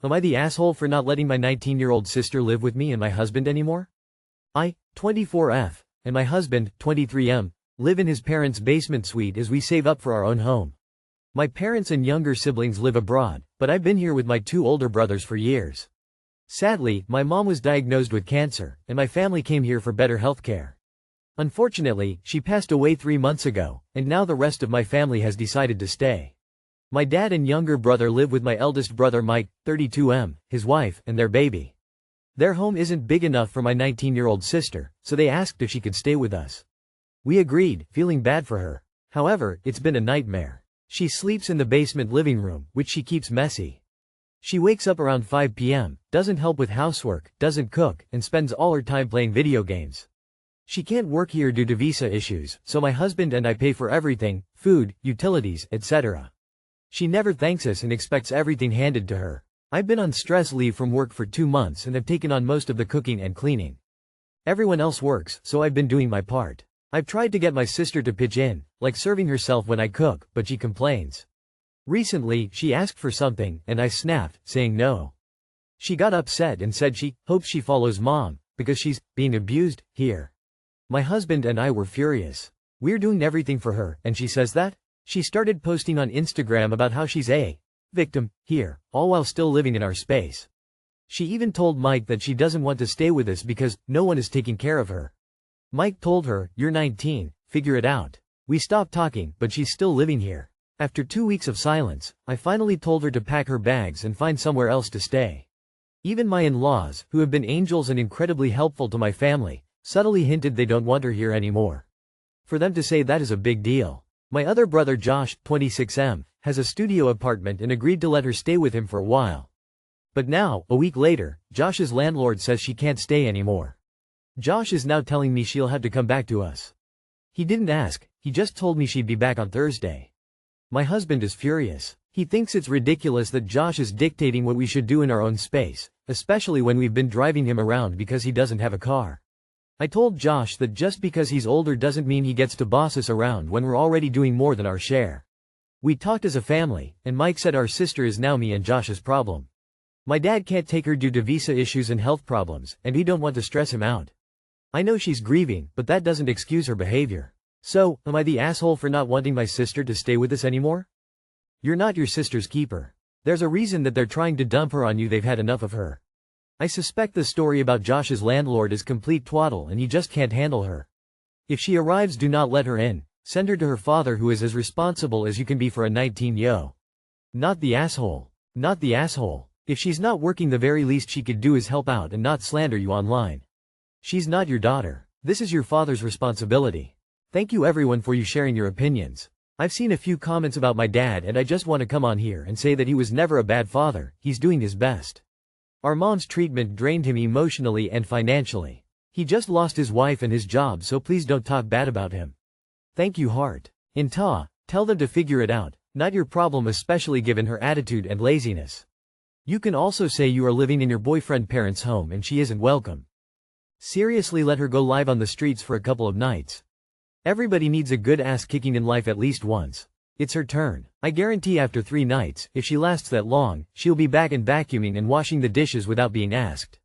Am I the asshole for not letting my 19-year-old sister live with me and my husband anymore? I, 24F, and my husband, 23M, live in his parents' basement suite as we save up for our own home. My parents and younger siblings live abroad, but I've been here with my 2 older brothers for years. Sadly, my mom was diagnosed with cancer, and my family came here for better health care. Unfortunately, she passed away 3 months ago, and now the rest of my family has decided to stay. My dad and younger brother live with my eldest brother Mike, 32M, his wife, and their baby. Their home isn't big enough for my 19-year-old sister, so they asked if she could stay with us. We agreed, feeling bad for her. However, it's been a nightmare. She sleeps in the basement living room, which she keeps messy. She wakes up around 5 p.m., doesn't help with housework, doesn't cook, and spends all her time playing video games. She can't work here due to visa issues, so my husband and I pay for everything, food, utilities, etc. She never thanks us and expects everything handed to her. I've been on stress leave from work for 2 months and have taken on most of the cooking and cleaning. Everyone else works, so I've been doing my part. I've tried to get my sister to pitch in, like serving herself when I cook, but she complains. Recently, she asked for something, and I snapped, saying no. She got upset and said she hopes she follows mom, because she's being abused here. My husband and I were furious. We're doing everything for her, and she says that? She started posting on Instagram about how she's a victim here, all while still living in our space. She even told Mike that she doesn't want to stay with us because no one is taking care of her. Mike told her, "You're 19, figure it out." We stopped talking, but she's still living here. After 2 weeks of silence, I finally told her to pack her bags and find somewhere else to stay. Even my in-laws, who have been angels and incredibly helpful to my family, subtly hinted they don't want her here anymore. For them to say that is a big deal. My other brother Josh, 26M, has a studio apartment and agreed to let her stay with him for a while. But now, a week later, Josh's landlord says she can't stay anymore. Josh is now telling me she'll have to come back to us. He didn't ask, he just told me she'd be back on Thursday. My husband is furious. He thinks it's ridiculous that Josh is dictating what we should do in our own space, especially when we've been driving him around because he doesn't have a car. I told Josh that just because he's older doesn't mean he gets to boss us around when we're already doing more than our share. We talked as a family, and Mike said our sister is now me and Josh's problem. My dad can't take her due to visa issues and health problems, and we don't want to stress him out. I know she's grieving, but that doesn't excuse her behavior. So, am I the asshole for not wanting my sister to stay with us anymore? You're not your sister's keeper. There's a reason that they're trying to dump her on you. They've had enough of her. I suspect the story about Josh's landlord is complete twaddle and he just can't handle her. If she arrives, do not let her in. Send her to her father, who is as responsible as you can be for a 19-yo. Not the asshole. Not the asshole. If she's not working, the very least she could do is help out and not slander you online. She's not your daughter. This is your father's responsibility. Thank you everyone for you sharing your opinions. I've seen a few comments about my dad and I just want to come on here and say that he was never a bad father, he's doing his best. Our mom's treatment drained him emotionally and financially. He just lost his wife and his job, so please don't talk bad about him. Thank you, heart. Tell them to figure it out, not your problem, especially given her attitude and laziness. You can also say you are living in your boyfriend's parents' home and she isn't welcome. Seriously, let her go live on the streets for a couple of nights. Everybody needs a good ass kicking in life at least once. It's her turn. I guarantee after 3 nights, if she lasts that long, she'll be back and vacuuming and washing the dishes without being asked.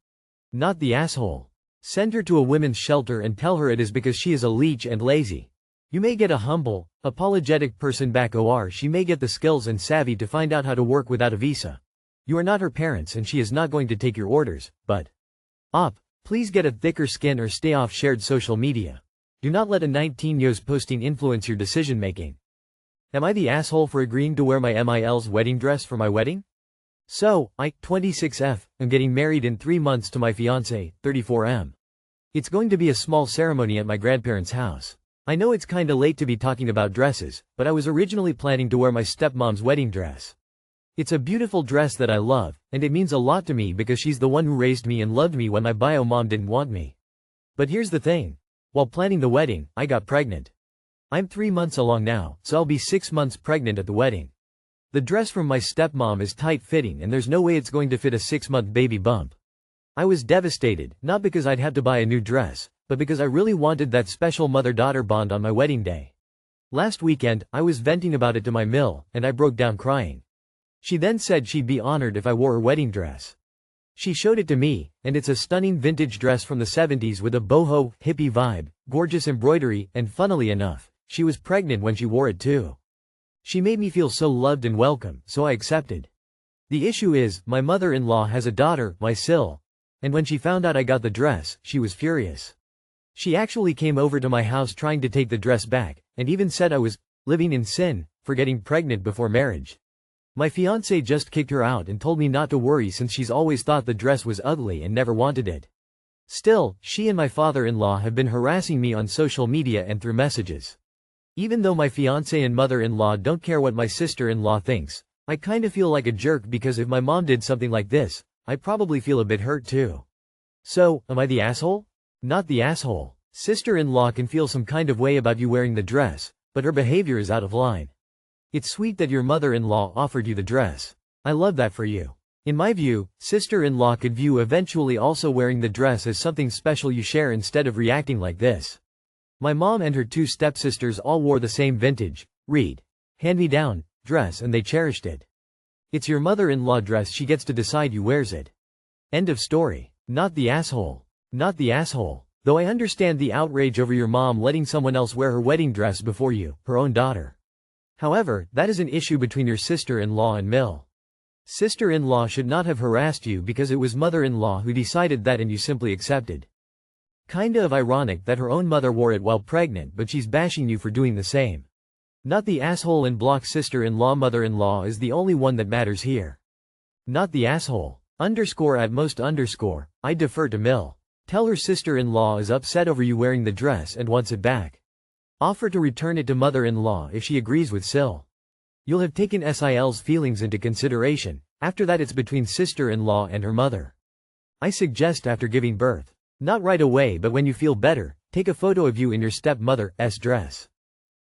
Not the asshole. Send her to a women's shelter and tell her it is because she is a leech and lazy. You may get a humble, apologetic person back, or she may get the skills and savvy to find out how to work without a visa. You are not her parents and she is not going to take your orders, but please get a thicker skin or stay off shared social media. Do not let a 19-years posting influence your decision making. Am I the asshole for agreeing to wear my MIL's wedding dress for my wedding? So, I, 26F, am getting married in 3 months to my fiancé, 34M. It's going to be a small ceremony at my grandparents' house. I know it's kinda late to be talking about dresses, but I was originally planning to wear my stepmom's wedding dress. It's a beautiful dress that I love, and it means a lot to me because she's the one who raised me and loved me when my bio mom didn't want me. But here's the thing. While planning the wedding, I got pregnant. I'm 3 months along now, so I'll be 6 months pregnant at the wedding. The dress from my stepmom is tight-fitting and there's no way it's going to fit a 6-month baby bump. I was devastated, not because I'd have to buy a new dress, but because I really wanted that special mother-daughter bond on my wedding day. Last weekend, I was venting about it to my mill, and I broke down crying. She then said she'd be honored if I wore her wedding dress. She showed it to me, and it's a stunning vintage dress from the 70s with a boho, hippie vibe, gorgeous embroidery, and funnily enough, she was pregnant when she wore it too. She made me feel so loved and welcome, so I accepted. The issue is, my mother-in-law has a daughter, my Sil, and when she found out I got the dress, she was furious. She actually came over to my house trying to take the dress back, and even said I was living in sin for getting pregnant before marriage. My fiancé just kicked her out and told me not to worry since she's always thought the dress was ugly and never wanted it. Still, she and my father-in-law have been harassing me on social media and through messages. Even though my fiancé and mother-in-law don't care what my sister-in-law thinks, I kinda feel like a jerk because if my mom did something like this, I'd probably feel a bit hurt too. So, am I the asshole? Not the asshole. Sister-in-law can feel some kind of way about you wearing the dress, but her behavior is out of line. It's sweet that your mother-in-law offered you the dress. I love that for you. In my view, sister-in-law could view eventually also wearing the dress as something special you share instead of reacting like this. My mom and her two stepsisters all wore the same vintage, hand-me-down, dress and they cherished it. It's your mother-in-law dress, she gets to decide who wears it. End of story. Not the asshole. Not the asshole. Though I understand the outrage over your mom letting someone else wear her wedding dress before you, her own daughter. However, that is an issue between your sister-in-law and Mill. Sister-in-law should not have harassed you because it was mother-in-law who decided that and you simply accepted. Kinda of ironic that her own mother wore it while pregnant but she's bashing you for doing the same. Not the asshole and block sister-in-law mother-in-law is the only one that matters here. Not the asshole. _at most _ I defer to Mill. Tell her sister-in-law is upset over you wearing the dress and wants it back. Offer to return it to mother-in-law if she agrees with Sil. You'll have taken Sil's feelings into consideration, after that it's between sister-in-law and her mother. I suggest after giving birth. Not right away but when you feel better, take a photo of you in your stepmother's dress.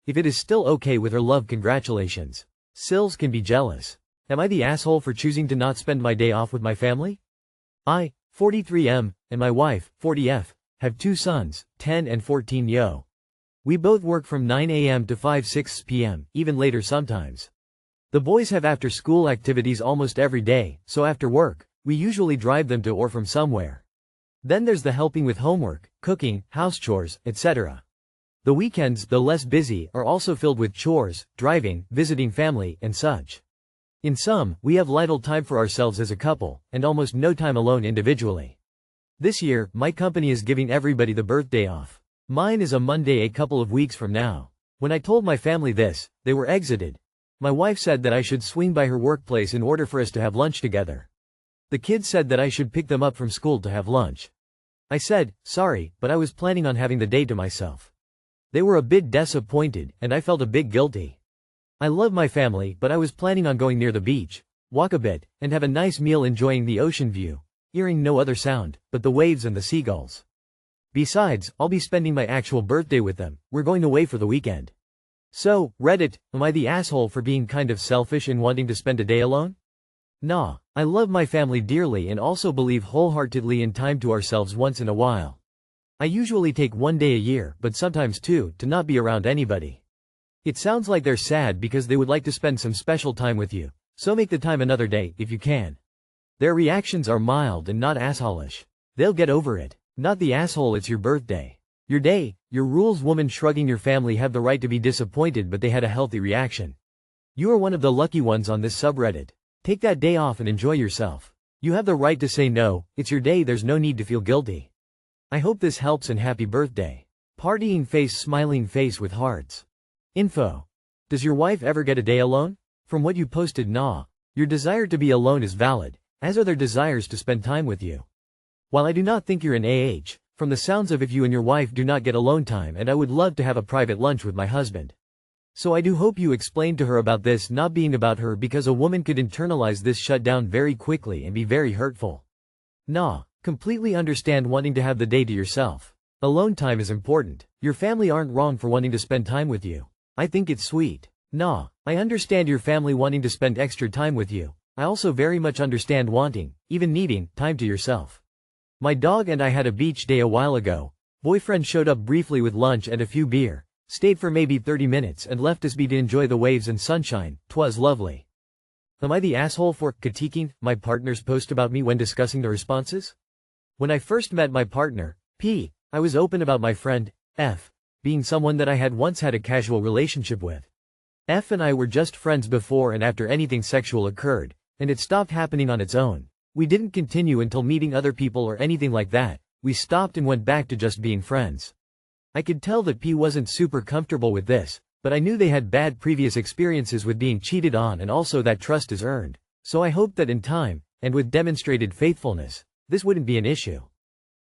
If it is still okay with her love, congratulations. Sils can be jealous. Am I the asshole for choosing to not spend my day off with my family? I, 43M, and my wife, 40F, have two sons, 10 and 14 yo. We both work from 9 a.m. to 5-6 p.m., even later sometimes. The boys have after-school activities almost every day, so after work, we usually drive them to or from somewhere. Then there's the helping with homework, cooking, house chores, etc. The weekends, though less busy, are also filled with chores, driving, visiting family, and such. In sum, we have little time for ourselves as a couple, and almost no time alone individually. This year, my company is giving everybody the birthday off. Mine is a Monday a couple of weeks from now. When I told my family this, they were exited. My wife said that I should swing by her workplace in order for us to have lunch together. The kids said that I should pick them up from school to have lunch. I said, sorry, but I was planning on having the day to myself. They were a bit disappointed, and I felt a bit guilty. I love my family, but I was planning on going near the beach, walk a bit, and have a nice meal enjoying the ocean view, hearing no other sound but the waves and the seagulls. Besides, I'll be spending my actual birthday with them. We're going away for the weekend. So, Reddit, am I the asshole for being kind of selfish and wanting to spend a day alone? Nah, I love my family dearly and also believe wholeheartedly in time to ourselves once in a while. I usually take one day a year, but sometimes two, to not be around anybody. It sounds like they're sad because they would like to spend some special time with you, so make the time another day, if you can. Their reactions are mild and not assholish. They'll get over it. Not the asshole, it's your birthday. Your day, your rules. Woman shrugging. Your family have the right to be disappointed, but they had a healthy reaction. You are one of the lucky ones on this subreddit. Take that day off and enjoy yourself. You have the right to say no, it's your day, there's no need to feel guilty. I hope this helps and happy birthday. Partying face, smiling face with hearts. Info. Does your wife ever get a day alone? From what you posted, nah. Your desire to be alone is valid, as are their desires to spend time with you. While I do not think you're an from the sounds of if you and your wife do not get alone time, and I would love to have a private lunch with my husband. So I do hope you explain to her about this not being about her, because a woman could internalize this shutdown very quickly and be very hurtful. Nah, completely understand wanting to have the day to yourself. Alone time is important. Your family aren't wrong for wanting to spend time with you. I think it's sweet. Nah, I understand your family wanting to spend extra time with you. I also very much understand wanting, even needing, time to yourself. My dog and I had a beach day a while ago. Boyfriend showed up briefly with lunch and a few beer, stayed for maybe 30 minutes and left us be to enjoy the waves and sunshine. 'Twas lovely. Am I the asshole for critiquing my partner's post about me when discussing the responses? When I first met my partner, P, I was open about my friend, F, being someone that I had once had a casual relationship with. F and I were just friends before and after anything sexual occurred, and it stopped happening on its own. We didn't continue until meeting other people or anything like that. We stopped and went back to just being friends. I could tell that P wasn't super comfortable with this, but I knew they had bad previous experiences with being cheated on and also that trust is earned. So I hoped that in time, and with demonstrated faithfulness, this wouldn't be an issue.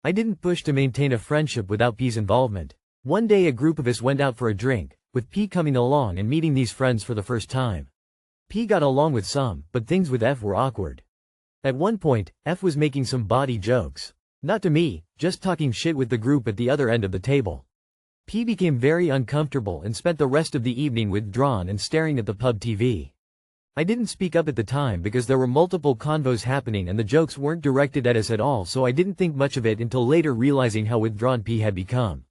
I didn't push to maintain a friendship without P's involvement. One day a group of us went out for a drink, with P coming along and meeting these friends for the first time. P got along with some, but things with F were awkward. At one point, F was making some body jokes. Not to me, just talking shit with the group at the other end of the table. P became very uncomfortable and spent the rest of the evening withdrawn and staring at the pub TV. I didn't speak up at the time because there were multiple convos happening and the jokes weren't directed at us at all, so I didn't think much of it until later realizing how withdrawn P had become.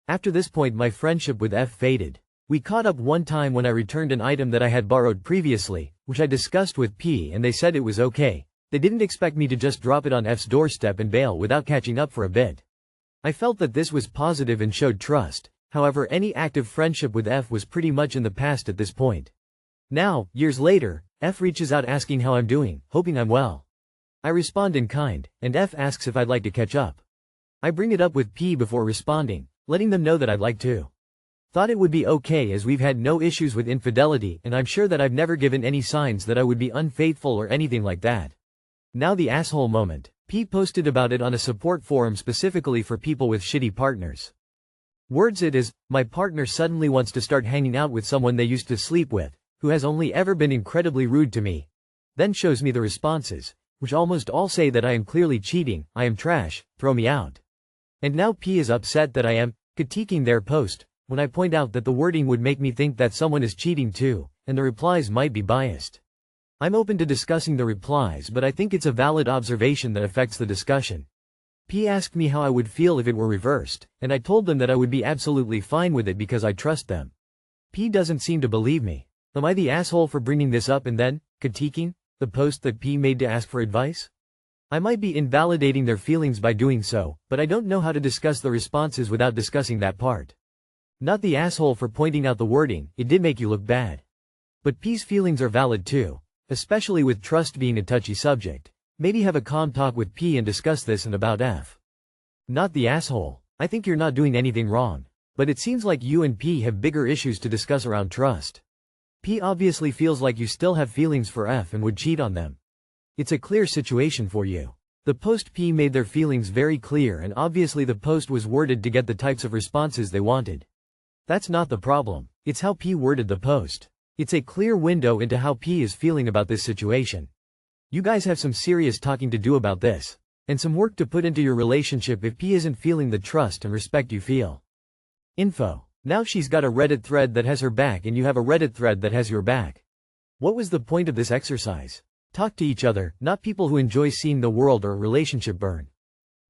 After this point my friendship with F faded. We caught up one time when I returned an item that I had borrowed previously, which I discussed with P and they said it was okay. They didn't expect me to just drop it on F's doorstep and bail without catching up for a bit. I felt that this was positive and showed trust. However, any active friendship with F was pretty much in the past at this point. Now, years later, F reaches out asking how I'm doing, hoping I'm well. I respond in kind, and F asks if I'd like to catch up. I bring it up with P before responding, letting them know that I'd like to. Thought it would be okay as we've had no issues with infidelity and I'm sure that I've never given any signs that I would be unfaithful or anything like that. Now the asshole moment. P posted about it on a support forum specifically for people with shitty partners. Words it is, my partner suddenly wants to start hanging out with someone they used to sleep with, who has only ever been incredibly rude to me. Then shows me the responses, which almost all say that I am clearly cheating, I am trash, throw me out. And now P is upset that I am critiquing their post, when I point out that the wording would make me think that someone is cheating too, and the replies might be biased. I'm open to discussing the replies, but I think it's a valid observation that affects the discussion. P asked me how I would feel if it were reversed, and I told them that I would be absolutely fine with it because I trust them. P doesn't seem to believe me. Am I the asshole for bringing this up and then critiquing the post that P made to ask for advice? I might be invalidating their feelings by doing so, but I don't know how to discuss the responses without discussing that part. Not the asshole for pointing out the wording, it did make you look bad. But P's feelings are valid too. Especially with trust being a touchy subject. Maybe have a calm talk with P and discuss this and about F. Not the asshole. I think you're not doing anything wrong. But it seems like you and P have bigger issues to discuss around trust. P obviously feels like you still have feelings for F and would cheat on them. It's a clear situation for you. The post P made their feelings very clear and obviously the post was worded to get the types of responses they wanted. That's not the problem. It's how P worded the post. It's a clear window into how P is feeling about this situation. You guys have some serious talking to do about this. And some work to put into your relationship if P isn't feeling the trust and respect you feel. Info. Now she's got a Reddit thread that has her back and you have a Reddit thread that has your back. What was the point of this exercise? Talk to each other, not people who enjoy seeing the world or a relationship burn.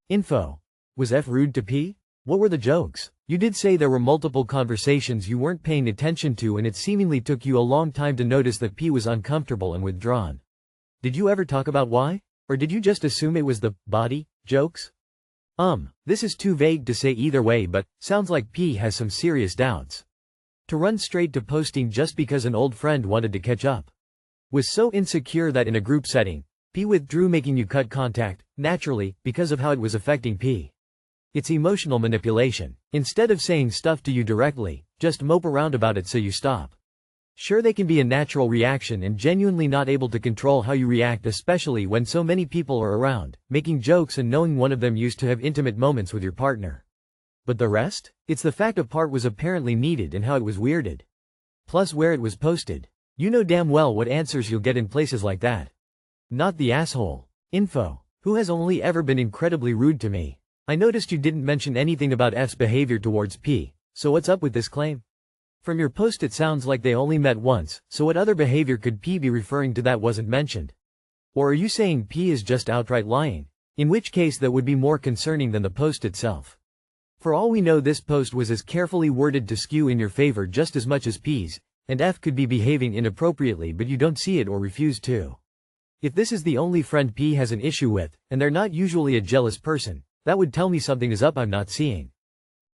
Info. Was F rude to P? What were the jokes? You did say there were multiple conversations you weren't paying attention to and it seemingly took you a long time to notice that P was uncomfortable and withdrawn. Did you ever talk about why? Or did you just assume it was the body jokes? This is too vague to say either way, but sounds like P has some serious doubts. To run straight to posting just because an old friend wanted to catch up. Was so insecure that in a group setting, P withdrew, making you cut contact, naturally, because of how it was affecting P. It's emotional manipulation. Instead of saying stuff to you directly, just mope around about it so you stop. Sure, they can be a natural reaction and genuinely not able to control how you react, especially when so many people are around, making jokes and knowing one of them used to have intimate moments with your partner. But the rest? It's the fact a part was apparently needed and how it was weirded. Plus where it was posted. You know damn well what answers you'll get in places like that. Not the asshole. Info. Who has only ever been incredibly rude to me? I noticed you didn't mention anything about F's behavior towards P, so what's up with this claim? From your post it sounds like they only met once, so what other behavior could P be referring to that wasn't mentioned? Or are you saying P is just outright lying? In which case that would be more concerning than the post itself. For all we know, this post was as carefully worded to skew in your favor just as much as P's, and F could be behaving inappropriately but you don't see it or refuse to. If this is the only friend P has an issue with, and they're not usually a jealous person, that would tell me something is up I'm not seeing.